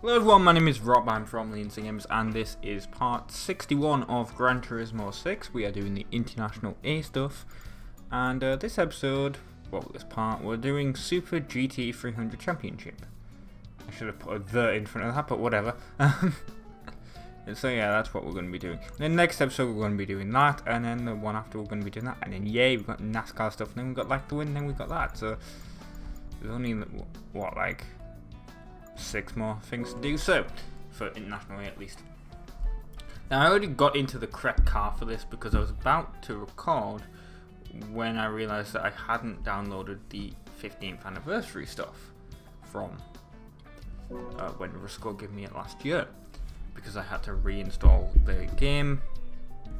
Hello everyone, my name is Rob, I'm from Leansing Games, and this is part 61 of Gran Turismo 6. We are doing the International A stuff, and this episode, this part, we're doing Super GT300 Championship. I should have put a "the" in front of that, but whatever. And so yeah, that's what we're going to be doing. Then next episode we're going to be doing that, and then the one after we're going to be doing that, and then yay, we've got NASCAR stuff, and then we've got like the win, and then we've got that. So there's only, what, like 6 more things to do, so for internationally at least. Now I already got into the correct car for this because I was about to record when I realised that I hadn't downloaded the 15th anniversary stuff from when Rusco gave me it last year, because I had to reinstall the game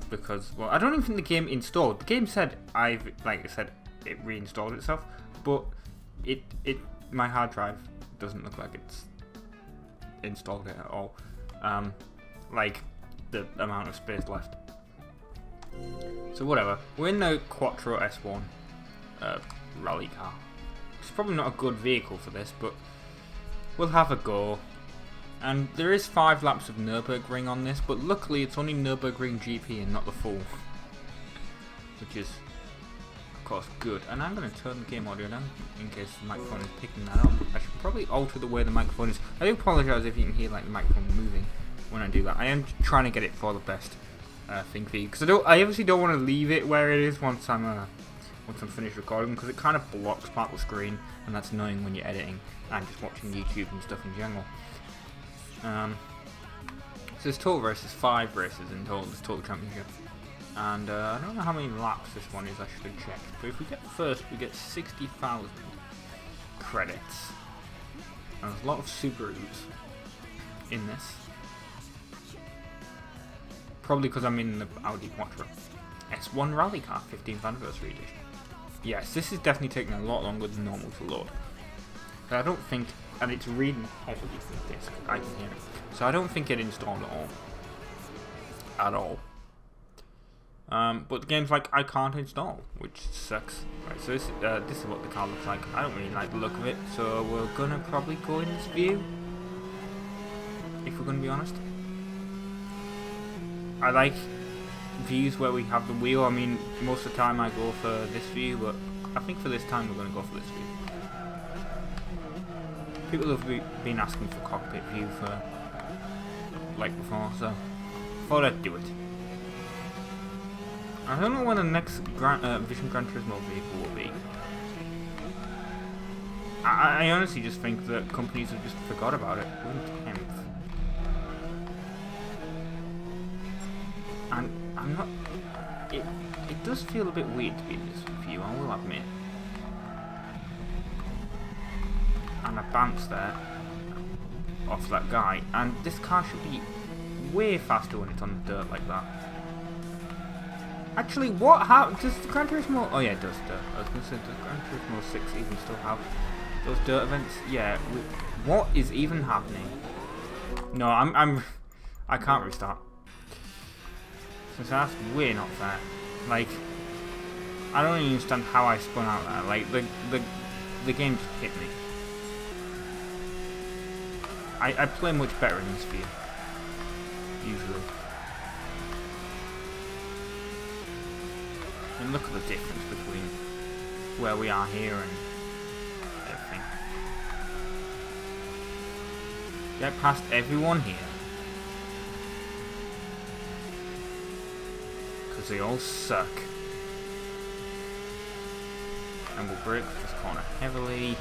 because, well, I don't even think the game installed. The game said it reinstalled itself, but my hard drive doesn't look like it's installed it at all. Like the amount of space left. So whatever. We're in the Quattro S1 rally car. It's probably not a good vehicle for this, but we'll have a go. And there is 5 laps of Nürburgring on this, but luckily it's only Nürburgring GP and not the full, which is of course good. And I'm going to turn the game audio down in case the microphone is picking that up. I should probably alter the way the microphone is. I do apologise if you can hear like the microphone moving when I do that. I am trying to get it for the best thing for you, because I obviously don't want to leave it where it is once I'm finished recording, because it kind of blocks part of the screen, and that's annoying when you're editing and just watching YouTube and stuff in general. So there's total races, 5 races in total, this total championship. And I don't know how many laps this one is, I should have checked. But if we get first, we get 60,000 credits. And there's a lot of Subarus in this. Probably because I'm in the Audi Quattro S1 Rally Car 15th Anniversary Edition. Yes, this is definitely taking a lot longer than normal to load. But I don't think, and it's reading heavily from the disc, I can hear it. So I don't think it installed at all. But the game's like, I can't install, which sucks. Right, so this is what the car looks like. I don't really like the look of it, so we're gonna probably go in this view, if we're gonna be honest. I like views where we have the wheel. I mean, most of the time I go for this view, but I think for this time we're gonna go for this view. People have been asking for cockpit view for like before, so thought I'd do it. I don't know when the next Vision Gran Turismo vehicle will be. I honestly just think that companies have just forgot about it. We're in 10th. And I'm not... It does feel a bit weird to be in this view, I will admit. And I bounced there off that guy, and this car should be way faster when it's on the dirt like that. Actually, does the Gran Turismo... Oh yeah, it does dirt. I was going to say, does Gran Turismo 6 even still have those dirt events? Yeah, what is even happening? No, I can't restart. Since that's way not fair. Like, I don't even understand how I spun out there. Like, the game just hit me. I play much better in this view, usually. And look at the difference between where we are here and everything. Get past everyone here. Because they all suck. And we'll brake this corner heavily.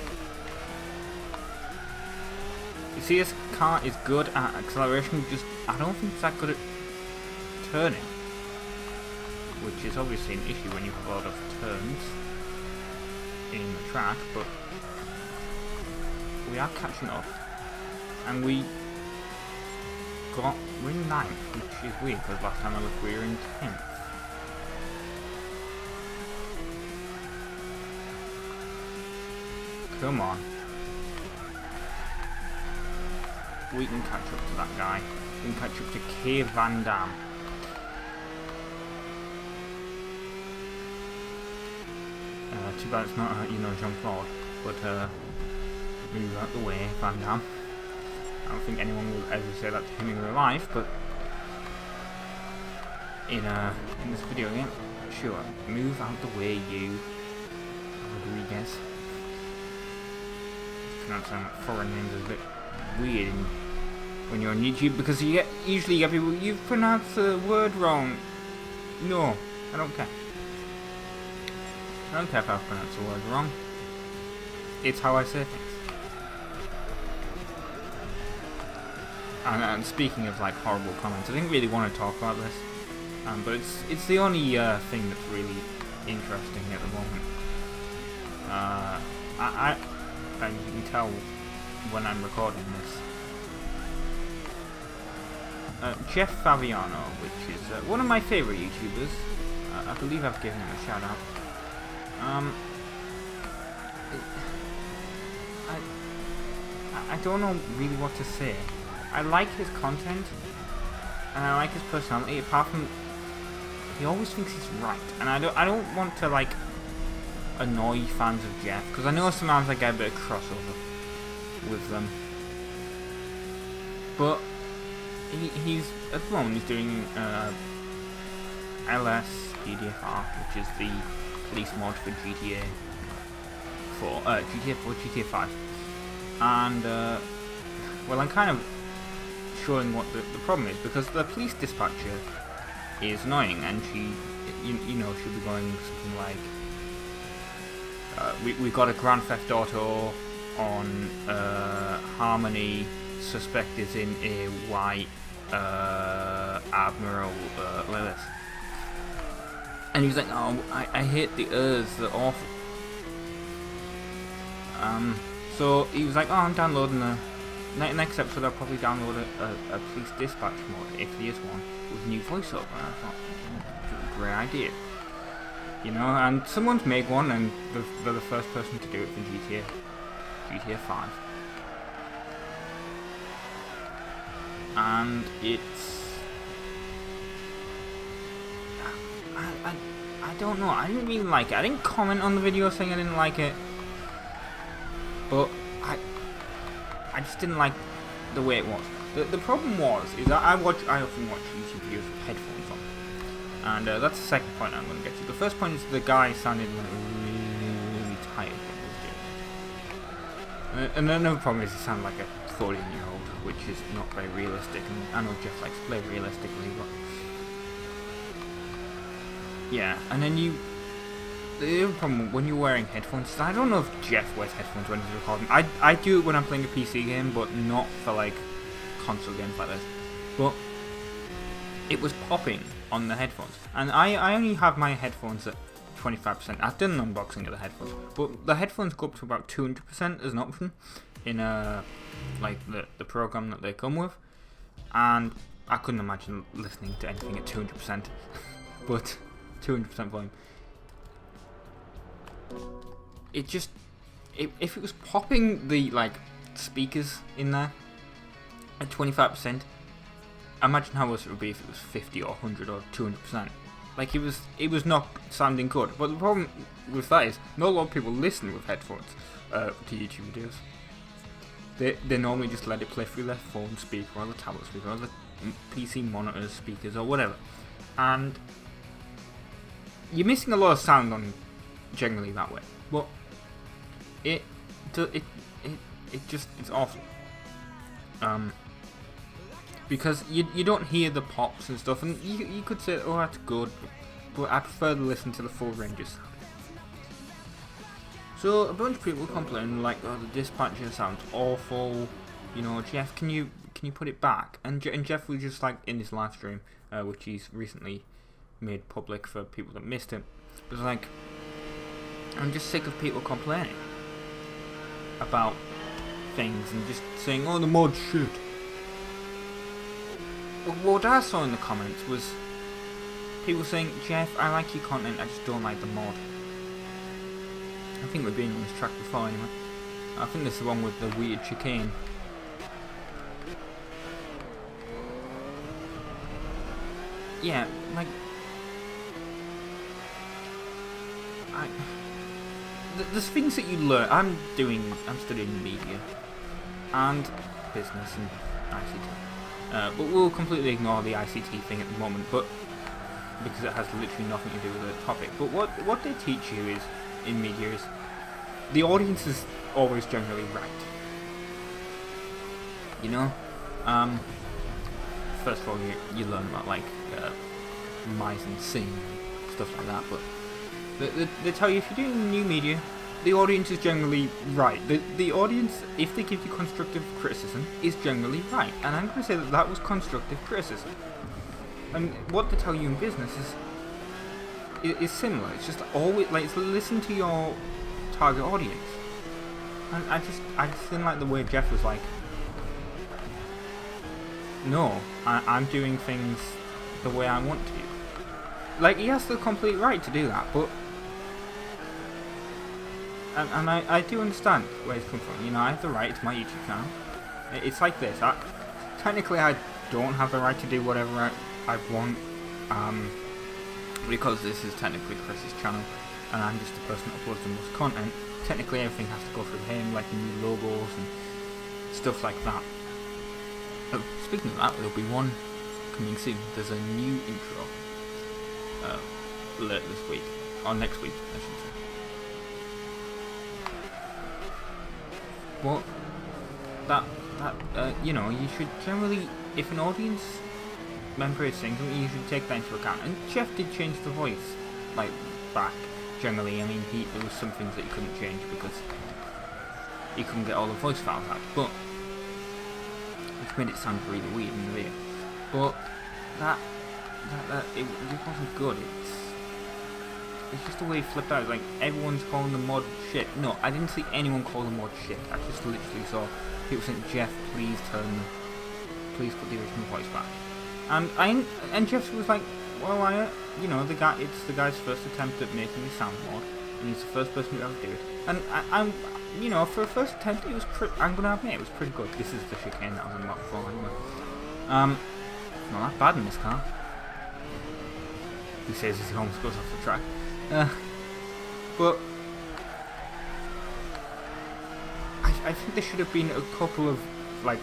You see, this car is good at acceleration, I don't think it's that good at turning. Which is obviously an issue when you have a lot of turns in the track, but we are catching up. And we're in 9th, which is weird, because last time I looked we were in 10th. Come on. We can catch up to that guy. We can catch up to K. Van Dam. Too bad it's not, Jean-Claude, but move out the way, Van Dam. I don't think anyone will ever say that to him in real life, but in this video game, sure, move out the way, you Rodriguez. Pronouncing foreign names is a bit weird when you're on YouTube, because usually you get people, you've pronounced the word wrong. No, I don't care. I don't care if I've pronounced the word wrong. It's how I say things. And speaking of like horrible comments, I didn't really want to talk about this, but it's the only thing that's really interesting at the moment. And you can tell when I'm recording this. Jeff Faviano, which is one of my favourite YouTubers. I believe I've given him a shout out. I don't know really what to say. I like his content, and I like his personality. Apart from, he always thinks he's right, and I don't want to like annoy fans of Jeff, because I know sometimes I get a bit of crossover with them. But he's at the moment he's doing LS DDFR, which is the police mod for GTA 4, GTA 5, and well, I'm kind of showing what the problem is, because the police dispatcher is annoying, and she, you know, she'll be going something like, we got a Grand Theft Auto on Harmony, suspect is in a white Admiral, like this. And he was like, oh, I hate the Ers, they're awful. So he was like, oh, I'm downloading the next episode. I'll probably download a police dispatch mod, if there is one, with new voiceover. And I thought, that's a great idea. You know, and someone's made one, and they're the first person to do it for GTA 5. And it's, I don't know, I didn't really like it. I didn't comment on the video saying I didn't like it, but I just didn't like the way it was. The problem is that I often watch YouTube videos with headphones on, and that's the second point I'm going to get to. The first point is the guy sounded like really tired when he was doing it. And another problem is he sounded like a 14-year-old, which is not very realistic, and I know Jeff likes to play realistically, but yeah. And then the other problem when you're wearing headphones, I don't know if Jeff wears headphones when he's recording. I do it when I'm playing a PC game, but not for like console games like this. But it was popping on the headphones, and I only have my headphones at 25%. I've done an unboxing of the headphones, but the headphones go up to about 200% as an option in like the program that they come with, and I couldn't imagine listening to anything at 200%, but 200% volume. It just, if it was popping the like speakers in there at 25%, imagine how much it would be if it was 50 or 100 or 200%. Like it was not sounding good. But the problem with that is not a lot of people listen with headphones to YouTube videos. They normally just let it play through their phone speaker or the tablet speaker or the PC monitors speakers or whatever, and you're missing a lot of sound on generally that way. But it's awful. Because you don't hear the pops and stuff, and you could say, oh, that's good, but I prefer to listen to the full range of sound. So a bunch of people complain like, oh, the dispatcher sounds awful. You know, Jeff, can you put it back? And Jeff was just like in this live stream, which he's recently made public for people that missed it, was like, I'm just sick of people complaining about things and just saying, oh, the mod's shit. What I saw in the comments was people saying, Jeff, I like your content, I just don't like the mod. I think we've been on this track before anyway. I think this is the one with the weird chicane. Yeah, like, there's things that you learn. I'm studying media, and business and ICT. But we'll completely ignore the ICT thing at the moment, but because it has literally nothing to do with the topic. But what they teach you is, in media, is the audience is always generally right. You know? First of all, you learn about, like, mise en scene, stuff like that, but they tell you if you're doing new media, the audience is generally right. The audience, if they give you constructive criticism, is generally right. And I'm going to say that was constructive criticism. And what they tell you in business is similar. It's just always, like, listen to your target audience. And I just didn't like the way Jeff was like, no, I'm doing things the way I want to. Like, he has the complete right to do that, but and I do understand where he's come from. You know, I have the right to my YouTube channel. It's like this. Technically, I don't have the right to do whatever I want, because this is technically Chris's channel, and I'm just the person that uploads the most content. Technically, everything has to go through him, like new logos and stuff like that. Oh, speaking of that, there'll be one coming soon. There's a new intro later this week, or next week, I should say. Well, you know, you should generally, if an audience member is saying something, you should take that into account. And Jeff did change the voice, like, back, generally. I mean, there was some things that he couldn't change because he couldn't get all the voice files out, but which made it sound really weird in the video. But it wasn't good. It's just the way he flipped out. Like, everyone's calling the mod shit. No, I didn't see anyone call the mod shit. I just literally saw people saying, Jeff, please put the original voice back. And Jeff was like, well, you know, it's the guy's first attempt at making the sound mod, and he's the first person to ever do it. And I'm, you know, for a first attempt, it was I'm gonna admit it was pretty good. This is the chicane that I was in about before, anyway. Not that bad in this car. He says as he almost goes off the track. But I think there should have been a couple of, like,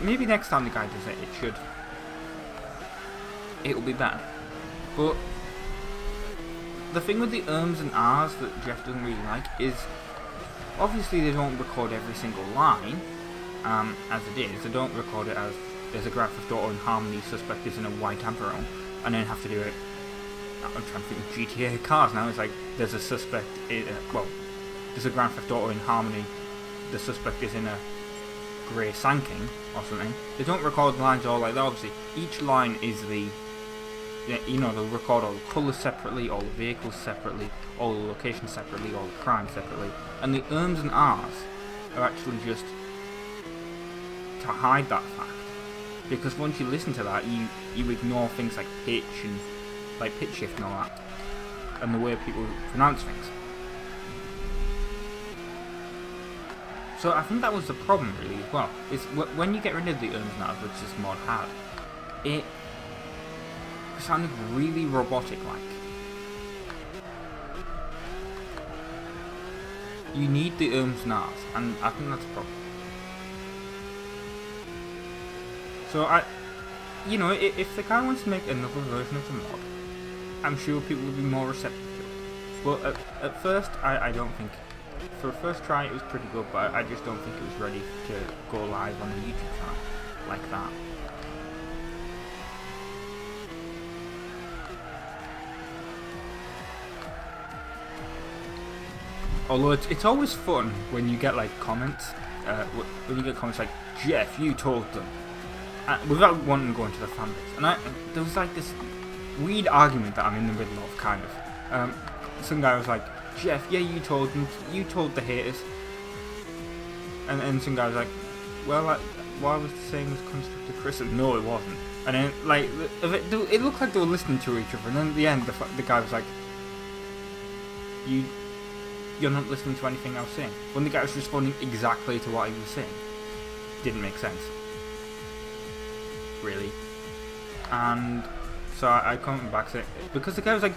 maybe next time the guy does it, it'll be better. But the thing with the ums and ahs that Jeff doesn't really like is, obviously they don't record every single line, as it is. They don't record it as there's a Grand Theft Auto in Harmony, suspect is in a white Ampero, and then have to do it. I'm trying to think of GTA cars now. It's like there's a suspect. There's a Grand Theft Auto in Harmony. The suspect is in a grey Sanking or something. They don't record the lines all like that. Obviously, each line is you know, they'll record all the colours separately, all the vehicles separately, all the locations separately, all the crime separately, and the ums and ahs are actually just to hide that fact. Because once you listen to that, you ignore things like pitch and like pitch shift and all that, and the way people pronounce things. So I think that was the problem really as well. Is when you get rid of the ums and ahs, which this mod had, it sounded really robotic-like. You need the ums and ahs, and I think that's a problem. So you know, if the guy wants to make another version of the mod, I'm sure people will be more receptive to it. But at first, I don't think, for a first try it was pretty good, but I just don't think it was ready to go live on the YouTube channel like that. Although it's always fun when you get like comments, when you get comments like, Jeff, you told them, without wanting to go into the fan base. And there was like this weird argument that I'm in the middle of, kind of. Some guy was like, Jeff, yeah, you told them, you told the haters. And some guy was like, well, why was the same as constructive criticism? No, it wasn't. And then, like, it looked like they were listening to each other, and then at the end, the guy was like, you're not listening to anything I was saying. When the guy was responding exactly to what he was saying. Didn't make sense. Really. And so I commented back saying, because the guy was like,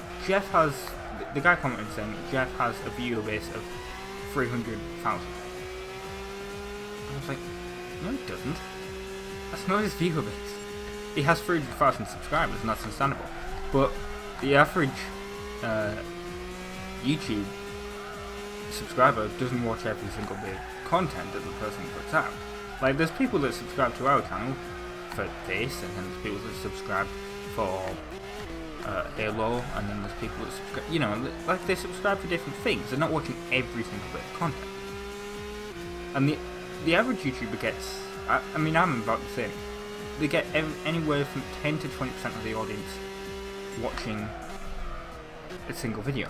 the guy commented saying, Jeff has a viewer base of 300,000. I was like, No, he doesn't. That's not his viewer base. He has 300,000 subscribers, and that's understandable. But the average YouTube subscriber doesn't watch every single bit of content that the person puts out. Like, there's people that subscribe to our channel for this, and then there's people that subscribe for Halo, and then there's people that subscribe, you know, like they subscribe for different things. They're not watching every single bit of content. And the average YouTuber gets, I mean, I'm about the same. They get anywhere from 10 to 20% of the audience watching a single video.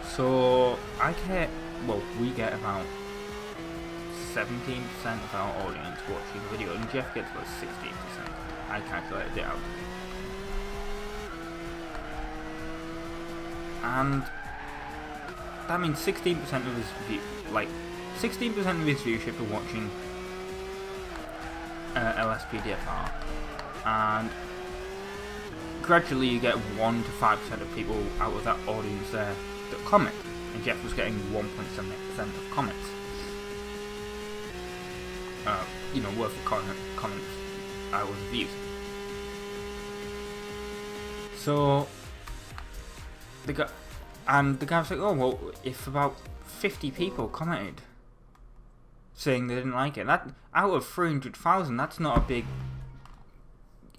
So we get about 17% of our audience watching the video, and Jeff gets about 16%. I calculated it out. And that means 16% of his viewership are watching LSPDFR, and gradually you get 1 to 5% of people out of that audience there that comment, and Jeff was getting 1.78% of comments. You know, worth of comments out of the views. So the guy was like, oh well, if about 50 people commented saying they didn't like it, that out of 300,000, that's not a big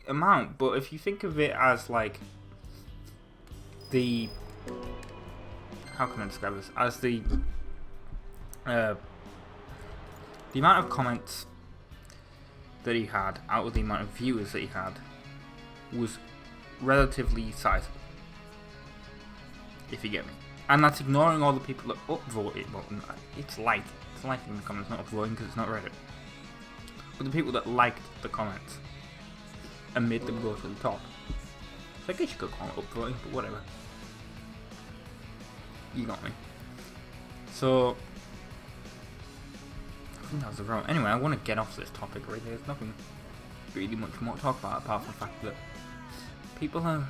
amount. But if you think of it as like the, how can I describe this? As the amount of comments that he had out of the amount of viewers that he had was relatively sizable, if you get me. And that's ignoring all the people that upvoted. Well, it's liking the comments, not upvoting, because it's not Reddit. But the people that liked the comments and made them go to the top. So I guess you could call it upvoting, but whatever. You got me. So I think that was the wrong. Anyway, I want to get off this topic right here. There's nothing really much more to talk about apart from the fact that people are,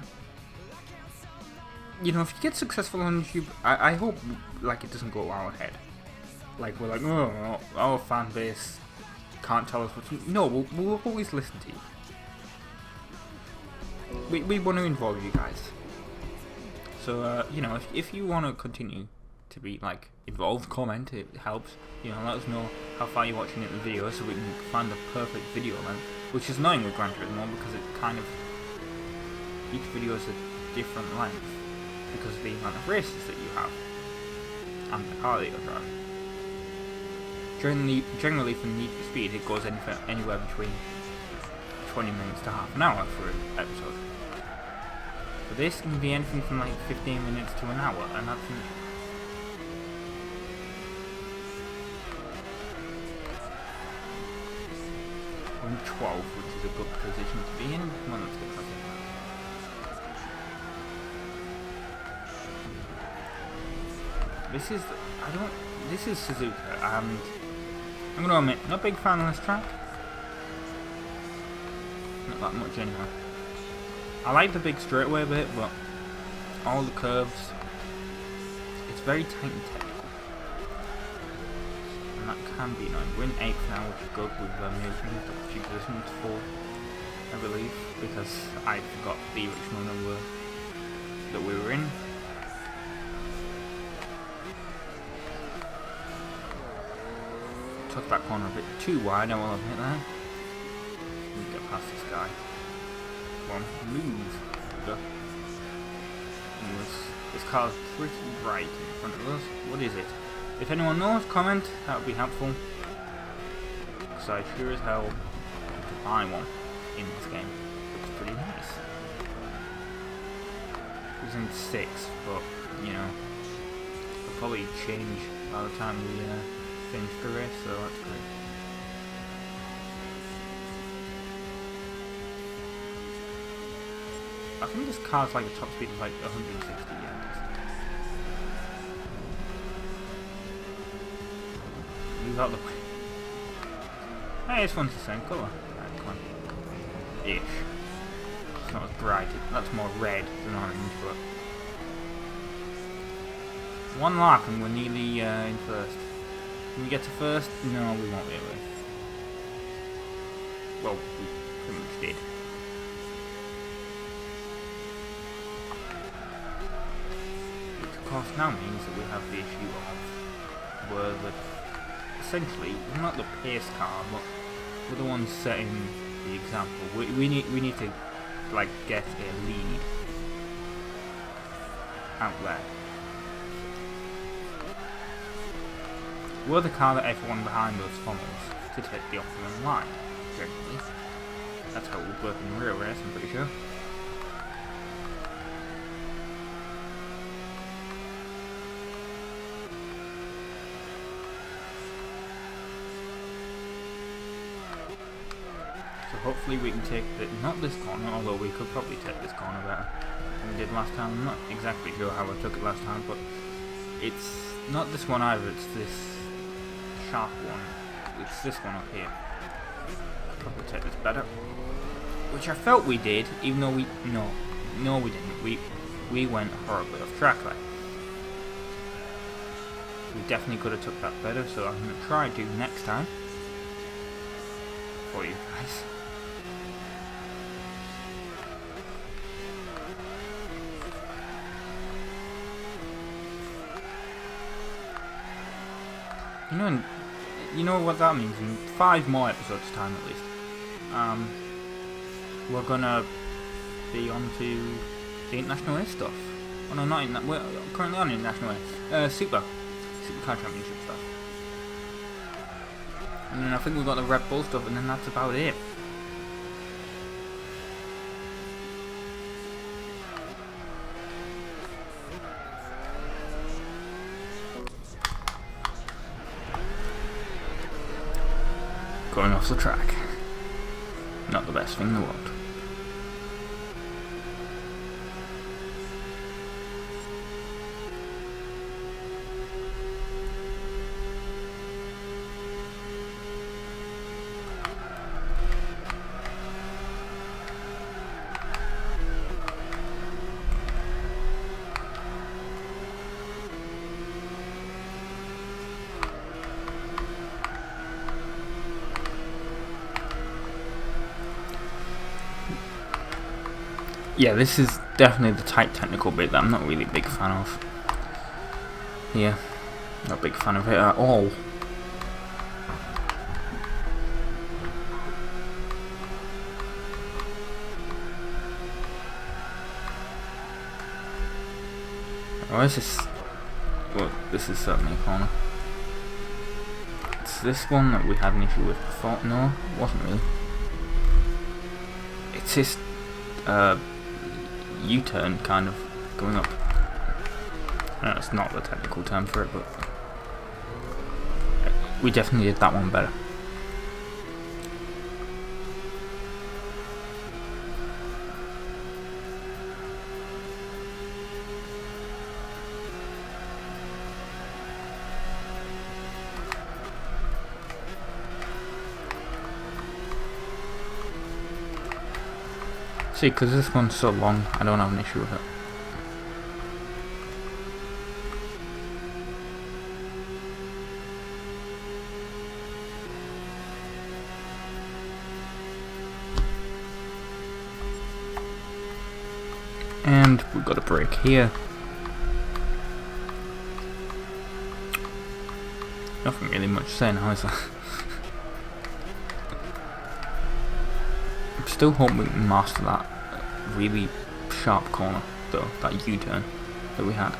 you know, if you get successful on YouTube, I hope like it doesn't go our head. Like we're like, oh, our fan base can't tell us what to. No, we'll always listen to you. We want to involve you guys. So you know, if you want to continue to be like involved, comment, it helps. You know, let us know how far you're watching it in the video, so we can find the perfect video length. Which is annoying with Gran Turismo, because it kind of, each video is a different length because of the amount of races that you have and the car that you're driving. Generally for Need for Speed, it goes anywhere between 20 minutes to half an hour for an episode. But this can be anything from like 15 minutes to an hour, and that's in 12, which is a good position to be in. Well, let's get that. This is Suzuka, and I'm gonna admit, not a big fan of this track. Not that much anyway. I like the big straightaway bit, but all the curves, it's very tight and technical. And that can be annoying. We're in 8th now, which is good. We've moved up a few positions to 4, I believe, because I forgot the original number that we were in. Took that corner a bit too wide, I will admit that. Let me get past this guy. Come on, move. There we go. This car's pretty bright in front of us. What is it? If anyone knows, comment. That would be helpful. So I sure as hell want to buy one in this game. Looks pretty nice. It was in 6th, but you know, it'll probably change by the time we finish the race, so that's great. I think this car's like a top speed of like 160 yards. Move out the way. Hey, this one's the same colour. Right, come on. Ish. It's not as bright. That's more red than orange, but one lap and we're nearly in 1st. Can we get to first? No, we won't be able to. Well, we pretty much did. Which of course now means that we have the issue of where the essentially we're not the pace car, but we're the ones setting the example. We need to like get a lead out there. We're the car that everyone behind us follows to take the optimum line, generally. That's how it would work in real race, I'm pretty sure. So hopefully we can take not this corner, although we could probably take this corner better than we did last time. I'm not exactly sure how I took it last time, but it's not this one either, it's this sharp one. It's this one up here. Probably take this better. Which I felt we did, even though we didn't. We went horribly off track there. We definitely could have took that better, so I'm gonna try to next time for you guys. You know what that means. In 5 more episodes time at least, we're gonna be on to the international air stuff. Oh no, not we're currently on international air. Super Car Championship stuff. And then I think we've got the Red Bull stuff, and then that's about it. Going off the track. Not the best thing in the world. Yeah, this is definitely the tight technical bit that I'm not really a big fan of. Yeah, not a big fan of it at all. Oh, this is... Well, this is certainly a corner. It's this one that we had an issue with before. No, it wasn't really. It's this... U-turn kind of going up. No, that's not the technical term for it, but we definitely did that one better. See, because this one's so long, I don't have an issue with it. And we've got a break here. Nothing really much to say now, is there? I'm still hoping we can master that really sharp corner, though, that U-turn that we had.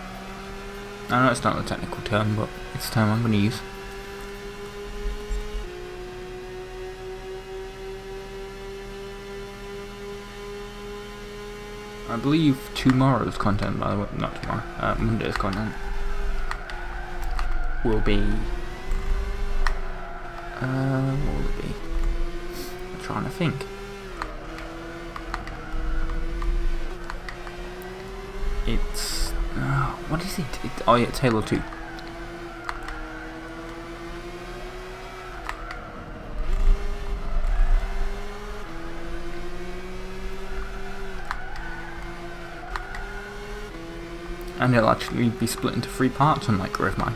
I know it's not a technical term, but it's a term I'm going to use. I believe tomorrow's content, by the way, not tomorrow, Monday's content will be, what will it be? I'm trying to think. It's, what is it? Oh yeah, it's Halo 2. And it'll actually be split into 3 parts, unlike RobtheMod.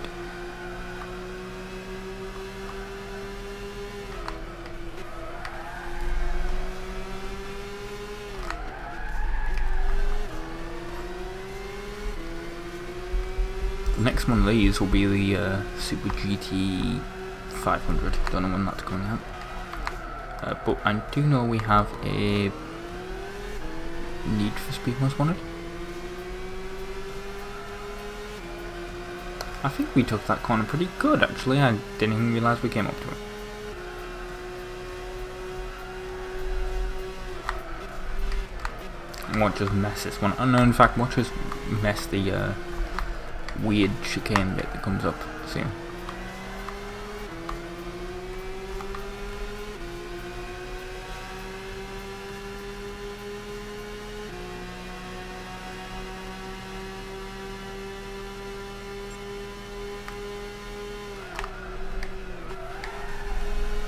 next one of these will be the Super GT300. Don't know when that's coming out. But I do know we have a Need for Speed Most Wanted. I think we took that corner pretty good actually. I didn't even realise we came up to it. What just mess this one? Oh no, in fact, what just mess the weird chicane bit that comes up soon.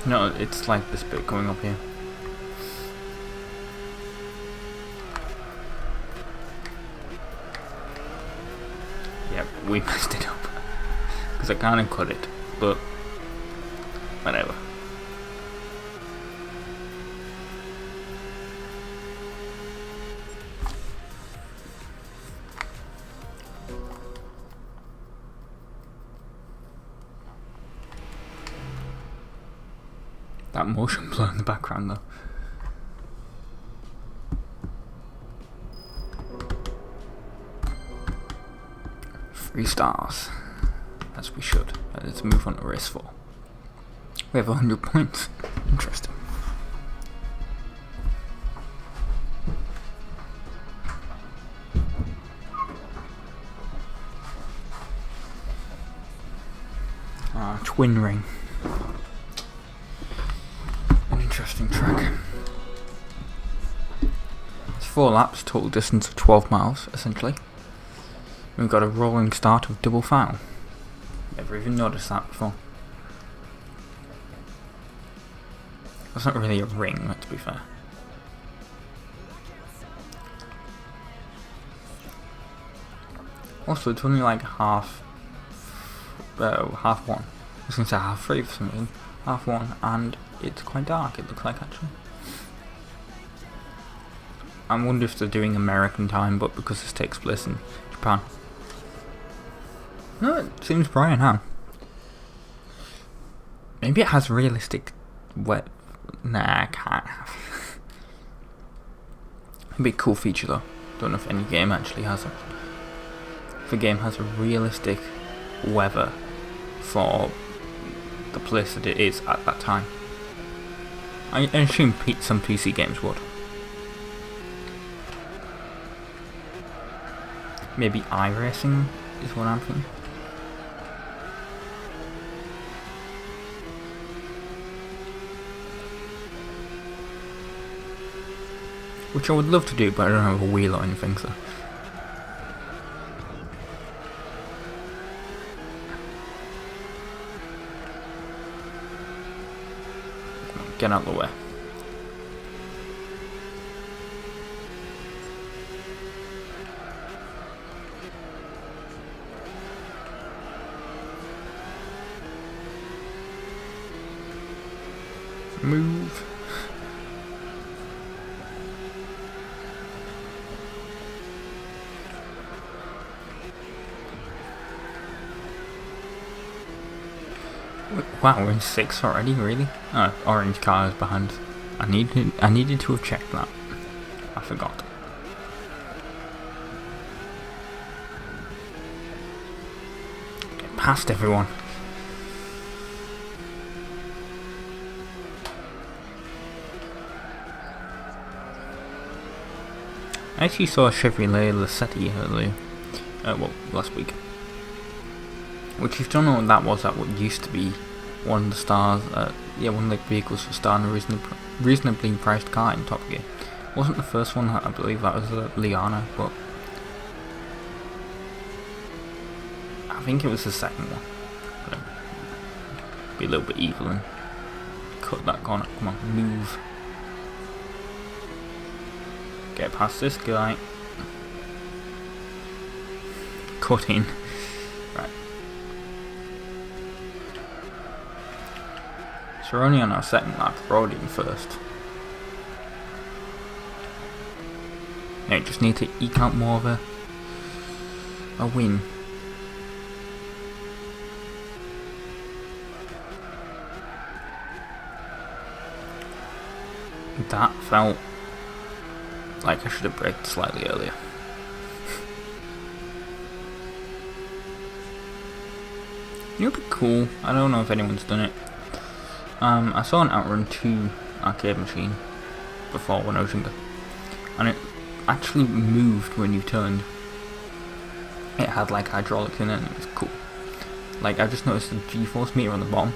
No, it's like this bit going up here. Yep, we messed it up. Because I kind of cut it, but whatever. That motion blur in the background though. Three stars, as we should. Let's move on to race 4. We have 100 points. Interesting. Twin ring. An interesting track. It's 4 laps, total distance of 12 miles, essentially. We've got a rolling start of double foul. Never even noticed that before. That's not really a ring, let's be fair. Also, it's only like half 1. I was going to say half 3 for some reason. Half 1, and it's quite dark, it looks like, actually. I wonder if they're doing American time, but because this takes place in Japan. No, it seems bright now. Maybe it has realistic wet. Nah, I can't have. It'd be a cool feature though. Don't know if any game actually has it. If a game has a realistic weather for the place that it is at that time. I assume some PC games would. Maybe iRacing is what I'm thinking. Which I would love to do, but I don't have a wheel or anything, so. Get out of the way. Move. Wow, we're in 6 already, really? Oh, orange car is behind. I needed to have checked that. I forgot. Get past everyone. I actually saw a Chevrolet Lacetti earlier. Well, last week. Which, if you don't know what that was, that what used to be one of the stars, one of the vehicles for starring a reasonably priced car in Top Gear. Wasn't the first one, I believe that was Liana, but I think it was the second one. Be a little bit evil and cut that corner. Come on, move. Get past this guy. Cut in. Right. So we're only on our second lap, we're already in first. Now you just need to eke out more of a win. That felt like I should have braked slightly earlier. It would be cool. I don't know if anyone's done it. I saw an Outrun 2 arcade machine before when I was younger, and it actually moved when you turned. It had like hydraulics in it, and it was cool. Like, I just noticed the G-force meter on the bottom.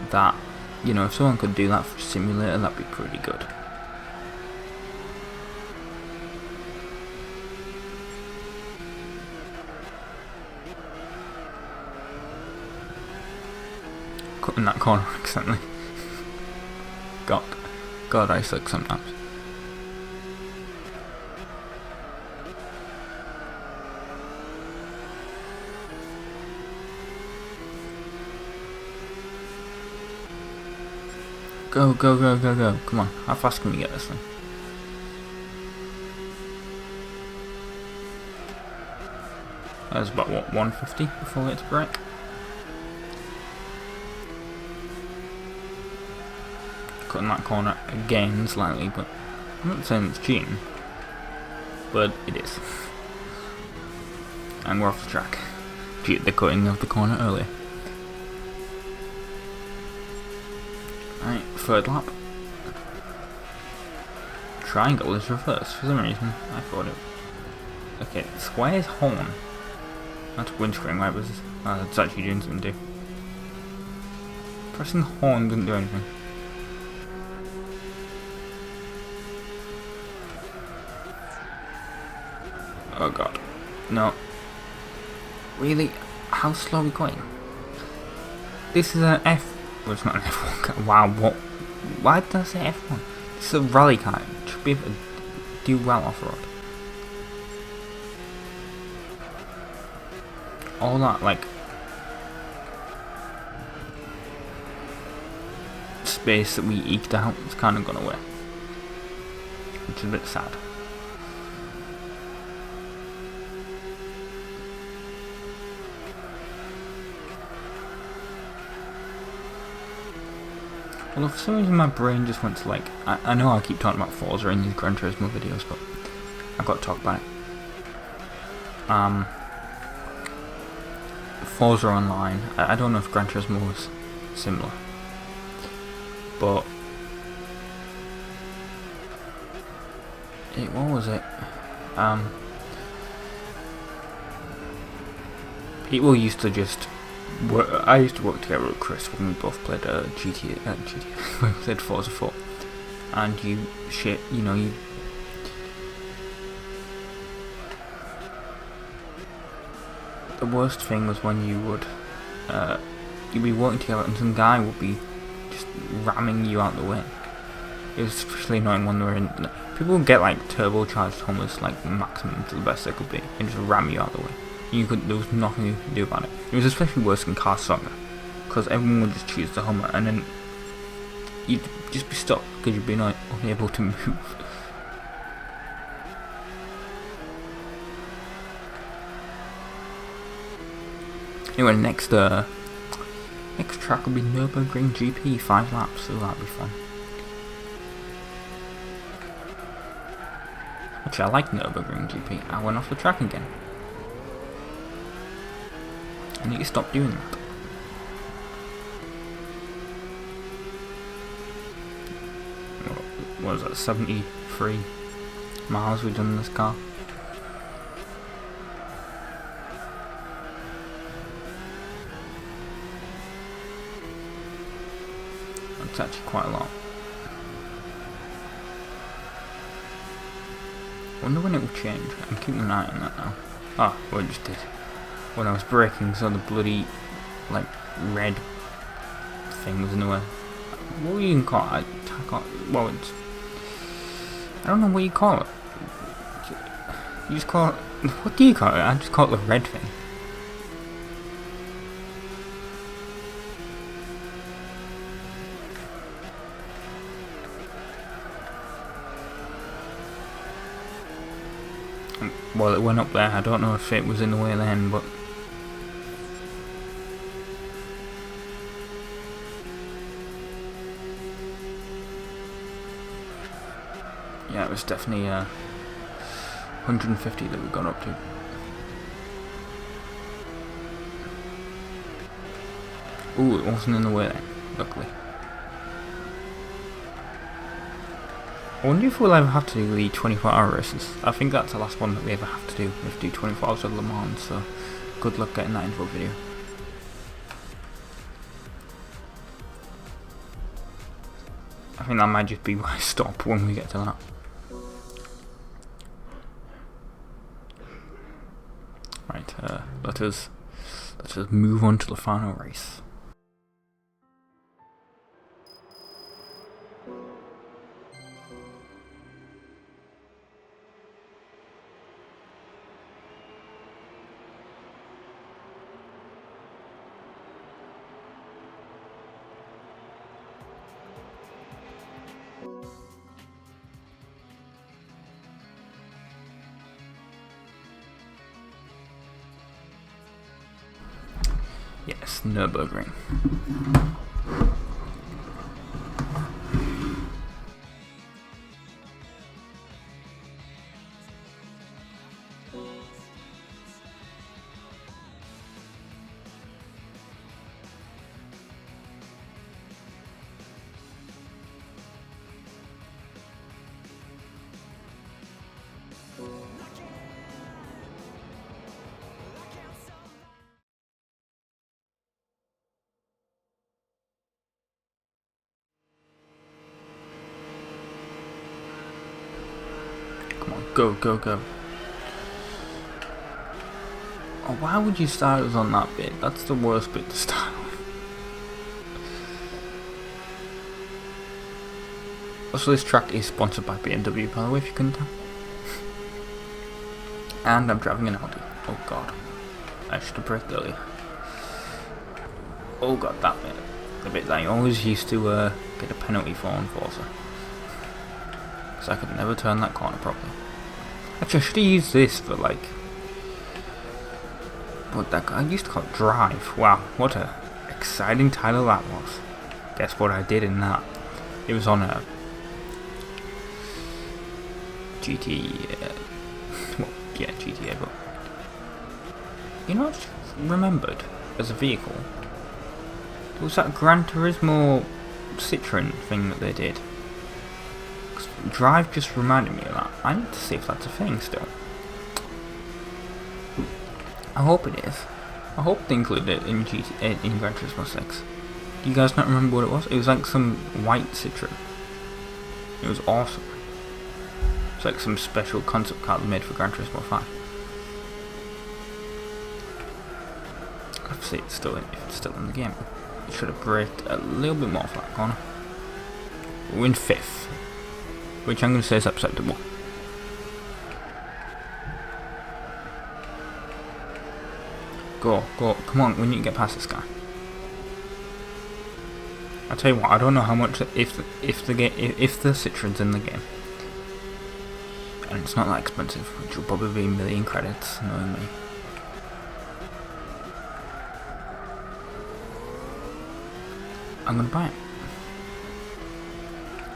That, you know, if someone could do that for a simulator, that'd be pretty good. Cutting that corner accidentally. God, I suck sometimes. Go, go, go, go, go. Come on, how fast can we get this thing? That's about, what, 150 before it's break? Cutting that corner again slightly, but I'm not saying it's cheating, but it is. And we're off the track due to the cutting of the corner earlier. Right, third lap. Triangle is reversed for some reason. I thought it. Okay, square's horn. That's windscreen wipers. It's actually doing something too. Pressing horn didn't do anything. Oh god. No. Really? How slow are we going? This is an F. Well, it's not an F1 car. Wow, what? Why did I say F1? This is a rally car. It should be able to do well off-road. All that, like, space that we eked out has kind of gone away. Which is a bit sad. Well, for some reason my brain just went to like, I know I keep talking about Forza in these Gran Turismo videos, but I've got to talk about it. Forza Online, I don't know if Gran Turismo was similar, but what was it? People used to just I used to work together with Chris when we both played GTA, when we played Forza 4, and you the worst thing was when you would you'd be working together and some guy would be just ramming you out the way. It was especially annoying when they were in. People would get like turbocharged Hummers like maximum to the best they could be and just ram you out the way. There was nothing you could do about it. It was especially worse in Car Soccer, because everyone would just choose the Hummer and then you'd just be stuck because you'd be unable to move. Anyway, next track will be Nürburgring GP, 5 laps, so that'll be fun. Actually, I like Nürburgring GP. I went off the track again. I need to stop doing that. What was that, 73 miles we've done in this car? That's actually quite a lot. I wonder when it will change. I'm keeping an eye on that now. Ah, well it just did. When I was braking, so the bloody, like, red thing was in the way. What do you even call it? Well, it's... I don't know what you call it. You just call it... What do you call it? I just call it the red thing. Well, it went up there. I don't know if it was in the way then, but... Yeah, it was definitely 150 that we got up to. Ooh, it wasn't in the way then, luckily. I wonder if we'll ever have to do the 24-hour races. I think that's the last one that we ever have to do. We have to do 24 hours of Le Mans, so good luck getting that into a video. I think that might just be my stop when we get to that. Right, let us move on to the final race. Yes, Nürburgring. Come on, go, go, go. Oh, why would you start us on that bit? That's the worst bit to start with. Also, this track is sponsored by BMW, by the way, if you couldn't tell. And I'm driving an Audi. Oh god. I should have braked earlier. Oh god, that bit. The bit that I always used to get a penalty for on Forza. Because I could never turn that corner properly. Actually, I should have used this for like... What that guy used to call it Drive. Wow, what a exciting title that was. Guess what I did in that? It was on a... GTA, but... You know what I remembered as a vehicle? It was that Gran Turismo Citroen thing that they did. Drive just reminded me of that. I need to see if that's a thing still. I hope it is. I hope they included it in Gran Turismo 6. Do you guys not remember what it was? It was like some white Citroen. It was awesome. It's like some special concept car they made for Gran Turismo 5. Let's see if it's still in the game. It should have braked a little bit more for that corner. We're in 5th. Which I'm going to say is acceptable. Go, go, come on, we need to get past this guy. I'll tell you what, I don't know how much, if the Citroen's in the game, and it's not that expensive, which will probably be a million credits, knowing me. I'm going to buy it.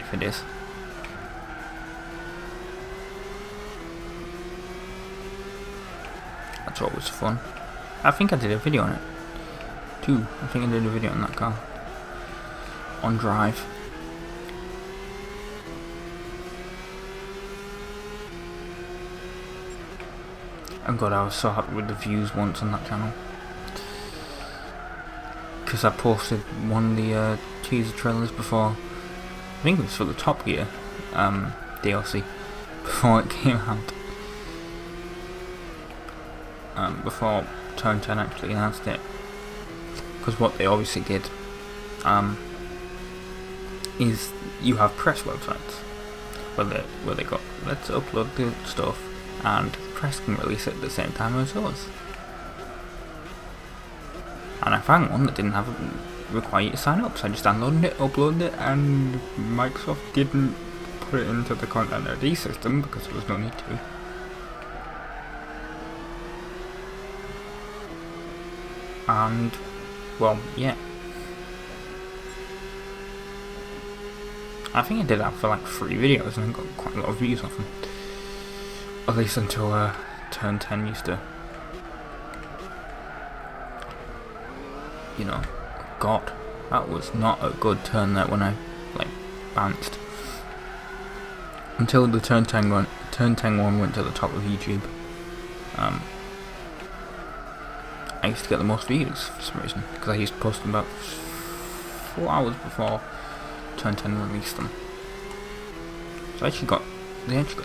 If it is. That's always fun. I think I did a video on it too. I think I did a video on that car. On Drive. And God, I was so happy with the views once on that channel. Because I posted one of the teaser trailers before. I think it was for the Top Gear DLC. Before it came out. Before Turn 10 actually announced it, because what they obviously did is you have press websites where they go, let's upload the stuff and press can release it at the same time as us. And I found one that didn't require you to sign up, so I just downloaded it, uploaded it, and Microsoft didn't put it into the Content ID system because there was no need to. And, well, yeah. I think I did that for like 3 videos and I got quite a lot of views off them. At least until turn 10 used to, you know, God, that was not a good turn there when I like bounced. Until the turn 10 one went to the top of YouTube. I used to get the most views for some reason because I used to post them about 4 hours before turn 10 released them. So they actually got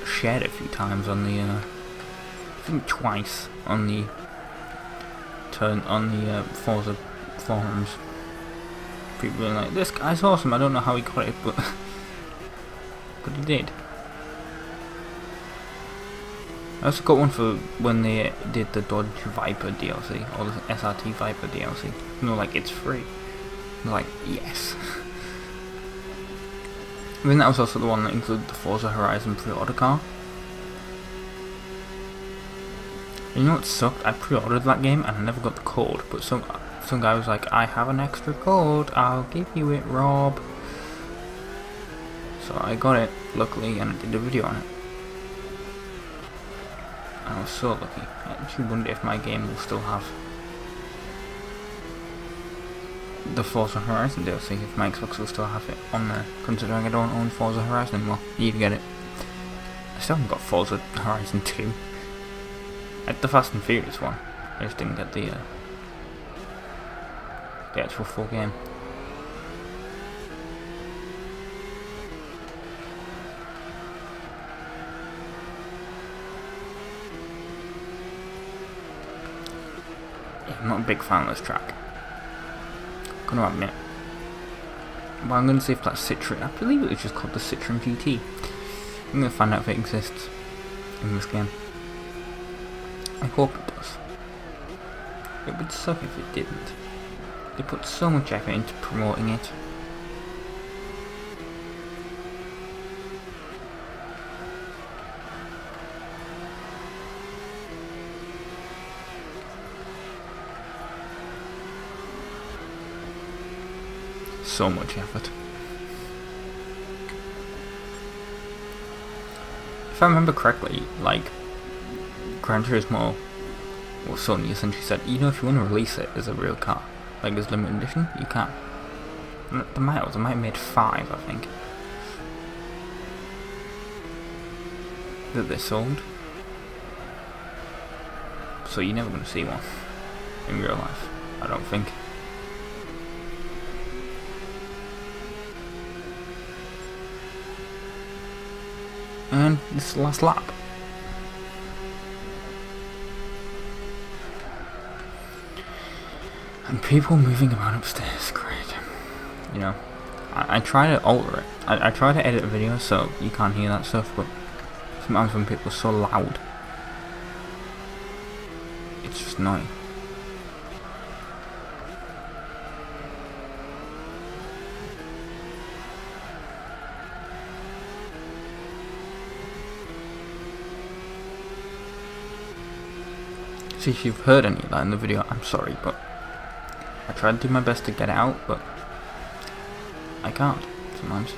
shared a few times on the I think twice on the Forza forums. People were like, "This guy's awesome. I don't know how he got it, but but he did." I also got one for when they did the Dodge Viper DLC or the SRT Viper DLC. And they're like, "It's free." And they're like, "Yes." I think that was also the one that included the Forza Horizon pre-order car. And you know what sucked? I pre-ordered that game and I never got the code, but some guy was like, "I have an extra code, I'll give you it, Rob." So I got it, luckily, and I did a video on it. And I was so lucky. I actually wonder if my game will still have the Forza Horizon DLC, if my Xbox will still have it on there, considering I don't own Forza Horizon anymore. You need to get it. I still haven't got Forza Horizon 2. I had the Fast and Furious one. I just didn't get the actual full game. Yeah, I'm not a big fan of this track. I'm gonna admit. But I'm gonna see if that's Citroen. I believe it was just called the Citroen GT. I'm gonna find out if it exists in this game. I hope it does. It would suck if it didn't. They put so much effort into promoting it. So much effort. If I remember correctly, like Gran Turismo, well, Sony essentially said, you know, if you want to release it as a real car, like as limited edition, you can. And they might have made 5, I think, that they sold. So you're never going to see one in real life, I don't think. And this is the last lap. And people moving about upstairs, great. You know, I try to alter it. I try to edit a video so you can't hear that stuff, but sometimes when people are so loud, it's just annoying. See, if you've heard any of that in the video, I'm sorry, but I try to do my best to get it out, but I can't sometimes.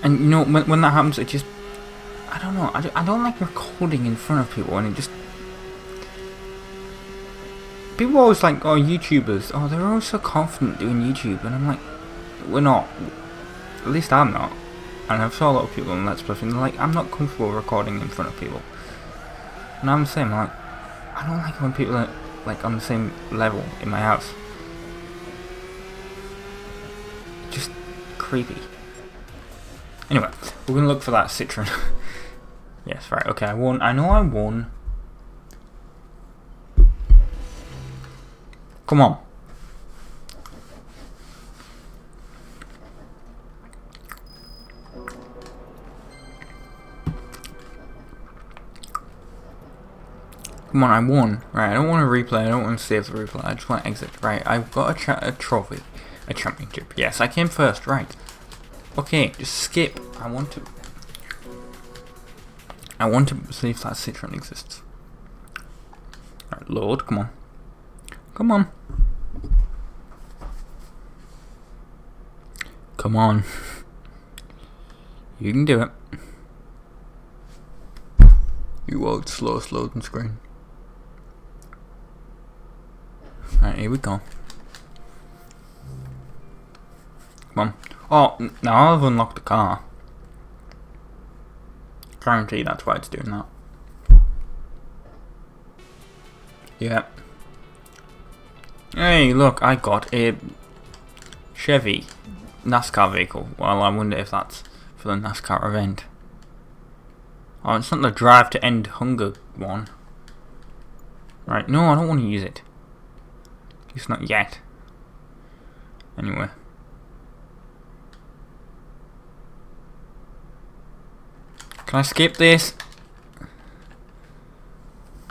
And you know, when that happens, it just, I don't know, I don't like recording in front of people, and it just, people are always like, oh, YouTubers, oh, they're always so confident doing YouTube, and I'm like, we're not. At least I'm not. And I've saw a lot of people on Let's Play, and they're like, I'm not comfortable recording in front of people. And I'm the same, like, I don't like when people are like on the same level in my house. Just creepy. Anyway, we're gonna look for that Citroen. Yes, right, okay, I won. I know I won. Come on. Come on, I won. Right, I don't want to replay, I don't want to save the replay, I just want to exit. Right, I've got a trophy. A championship. Yes, I came first, right. Okay, just skip. I want to see if that Citroen exists. Right, load, come on. Come on. Come on. You can do it. You won't slowest loading screen. Right, here we go. Come on. Oh, now I've unlocked the car. Guarantee that's why it's doing that. Yep. Hey, look, I got a Chevy NASCAR vehicle. Well, I wonder if that's for the NASCAR event. Oh, it's not the Drive to End Hunger one. Right, no, I don't want to use it. At least not yet. Anyway. Can I skip this?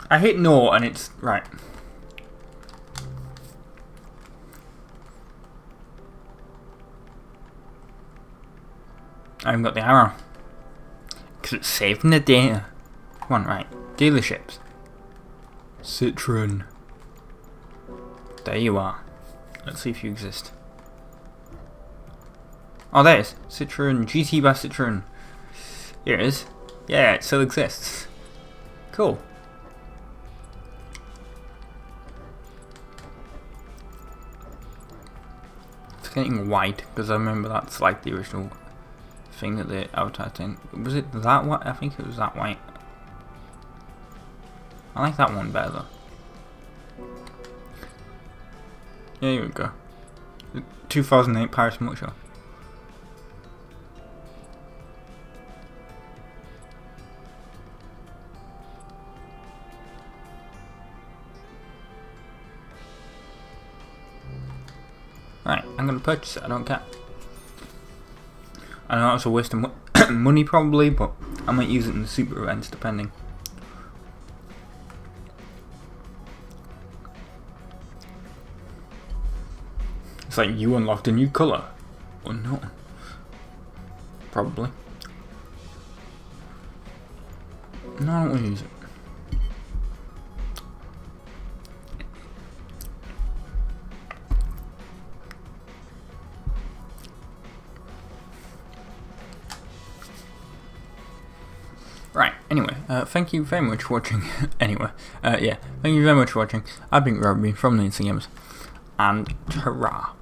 I hit no and it's... right. I haven't got the arrow. Because it's saving the data. Come on, right. Dealerships. Citroen. There you are. Let's see if you exist. Oh, there it is. Citroen GT by Citroen. Here it is. Yeah, it still exists. Cool. It's getting white because I remember that's like the original thing that they advertised in. Was it that white? I think it was that white. I like that one better though. Yeah, here we go. 2008 Paris Motor Show. Right, I'm gonna purchase it, I don't care. I know it's a waste of money probably, but I might use it in the super events depending. It's like you unlocked a new colour. Or not. Probably. No, I don't want to use it. Right, anyway, thank you very much for watching. Anyway, yeah, thank you very much for watching. I've been Robbie from the Gamers, and ta-ra.